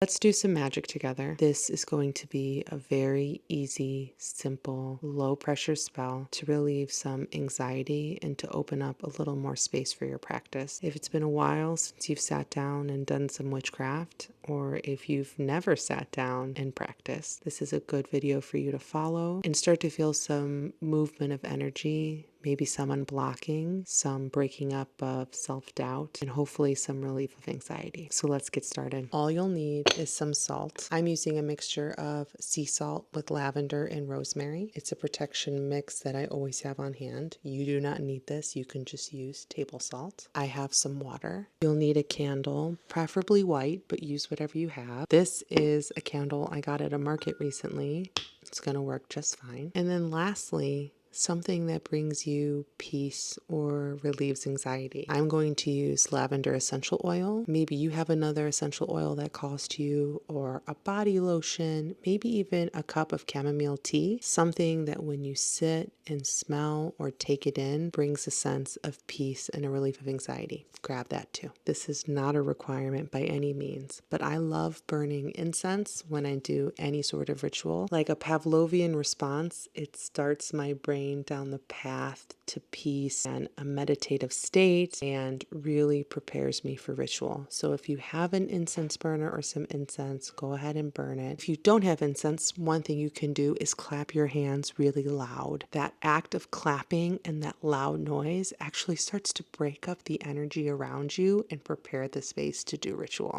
Let's do some magic together. This is going to be a very easy, simple, low pressure spell to relieve some anxiety and to open up a little more space for your practice. If it's been a while since you've sat down and done some witchcraft, or if you've never sat down and practiced, this is a good video for you to follow and start to feel some movement of energy, maybe some unblocking, some breaking up of self-doubt, and hopefully some relief of anxiety. So let's get started. All you'll need is some salt. I'm using a mixture of sea salt with lavender and rosemary. It's a protection mix that I always have on hand. You do not need this. You can just use table salt. I have some water. You'll need a candle, preferably white, but use whatever you have. This is a candle I got at a market recently. It's going to work just fine. And then lastly, something that brings you peace or relieves anxiety. I'm going to use lavender essential oil. Maybe you have another essential oil that calls to you, or a body lotion, maybe even a cup of chamomile tea. Something that when you sit and smell or take it in brings a sense of peace and a relief of anxiety. Grab that too. This is not a requirement by any means, but I love burning incense when I do any sort of ritual. Like a Pavlovian response, it starts my brain down the path to peace and a meditative state and really prepares me for ritual. So if you have an incense burner or some incense, go ahead and burn it. If you don't have incense, one thing you can do is clap your hands really loud. That act of clapping and that loud noise actually starts to break up the energy around you and prepare the space to do ritual.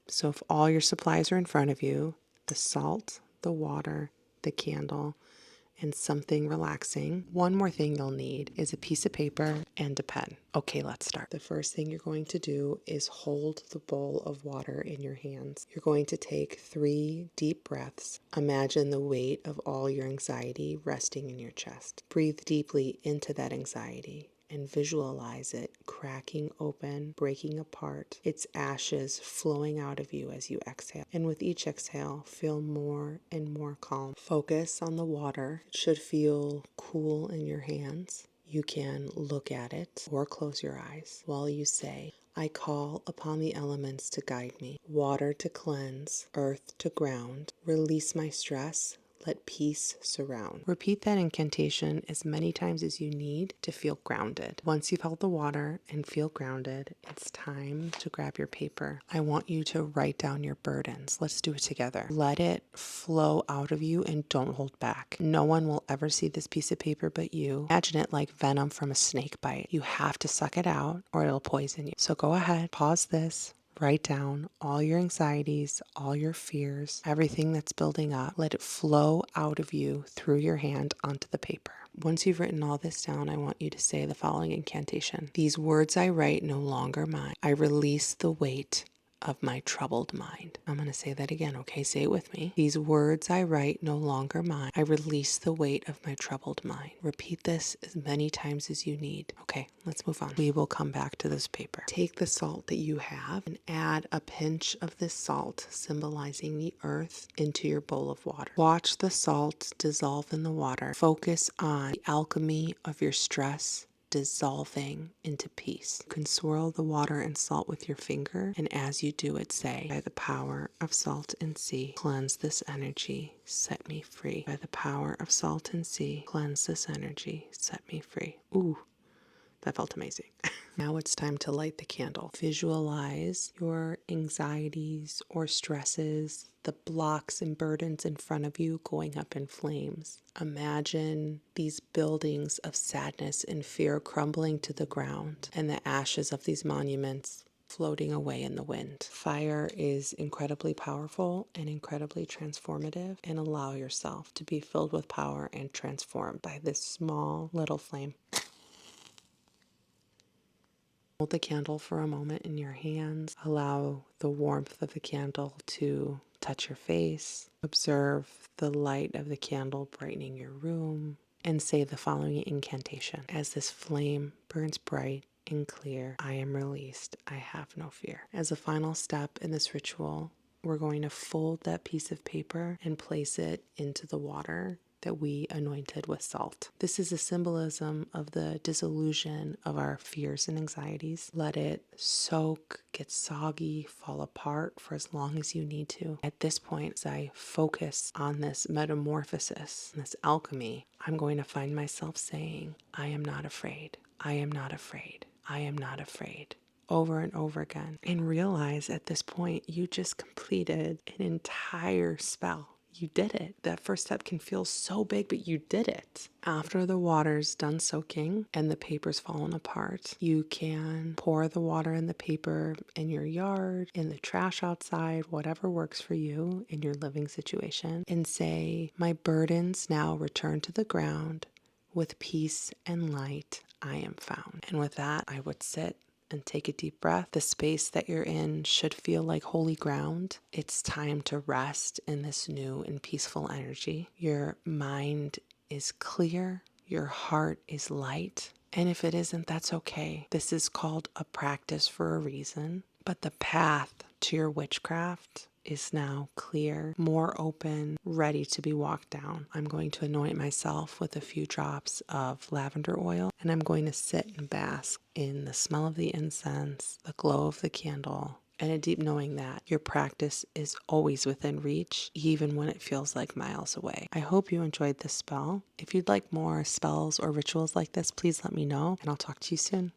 So if all your supplies are in front of you, the salt, the water, the candle, and something relaxing, one more thing you'll need is a piece of paper and a pen. Okay, let's start. The first thing you're going to do is hold the bowl of water in your hands. You're going to take 3 deep breaths. Imagine the weight of all your anxiety resting in your chest. Breathe deeply into that anxiety and visualize it cracking open, breaking apart, its ashes flowing out of you as you exhale. And with each exhale, feel more and more calm. Focus on the water. It should feel cool in your hands. You can look at it or close your eyes while you say, I call upon the elements to guide me. Water to cleanse, earth to ground. Release my stress. Let peace surround. Repeat that incantation as many times as you need to feel grounded. Once you've held the water and feel grounded, it's time to grab your paper. I want you to write down your burdens. Let's do it together. Let it flow out of you and don't hold back. No one will ever see this piece of paper but you. Imagine it like venom from a snake bite. You have to suck it out or it'll poison you. So go ahead, pause this. Write down all your anxieties, all your fears, everything that's building up. Let it flow out of you through your hand onto the paper. Once you've written all this down, I want you to say the following incantation. These words I write no longer mine. I release the weight of my troubled mind. I'm going to say that again, okay? Say it with me. These words I write no longer mine. I release the weight of my troubled mind. Repeat this as many times as you need. Okay, let's move on. We will come back to this paper. Take the salt that you have and add a pinch of this salt, symbolizing the earth, into your bowl of water. Watch the salt dissolve in the water. Focus on the alchemy of your stress dissolving into peace. You can swirl the water and salt with your finger, and as you do it, say, by the power of salt and sea, cleanse this energy, set me free. By the power of salt and sea, cleanse this energy, set me free. Ooh, that felt amazing. Now it's time to light the candle. Visualize your anxieties or stresses, the blocks and burdens in front of you going up in flames. Imagine these buildings of sadness and fear crumbling to the ground and the ashes of these monuments floating away in the wind. Fire is incredibly powerful and incredibly transformative, and allow yourself to be filled with power and transformed by this small little flame. Hold the candle for a moment in your hands. Allow the warmth of the candle to touch your face. Observe the light of the candle brightening your room. And say the following incantation. As this flame burns bright and clear, I am released. I have no fear. As a final step in this ritual, we're going to fold that piece of paper and place it into the water that we anointed with salt. This is a symbolism of the dissolution of our fears and anxieties. Let it soak, get soggy, fall apart for as long as you need to. At this point, as I focus on this metamorphosis, this alchemy, I'm going to find myself saying, I am not afraid. I am not afraid. I am not afraid. Over and over again. And realize at this point, you just completed an entire spell. You did it. That first step can feel so big, but you did it. After the water's done soaking and the paper's fallen apart, you can pour the water and the paper in your yard, in the trash outside, whatever works for you in your living situation, and say, my burdens now return to the ground. With peace and light, I am found. And with that, I would sit and take a deep breath. The space that you're in should feel like holy ground. It's time to rest in this new and peaceful energy. Your mind is clear. Your heart is light. And if it isn't, that's okay. This is called a practice for a reason. But the path to your witchcraft is now clear, more open, ready to be walked down. I'm going to anoint myself with a few drops of lavender oil, and I'm going to sit and bask in the smell of the incense, the glow of the candle, and a deep knowing that your practice is always within reach, even when it feels like miles away. I hope you enjoyed this spell. If you'd like more spells or rituals like this, please let me know, and I'll talk to you soon.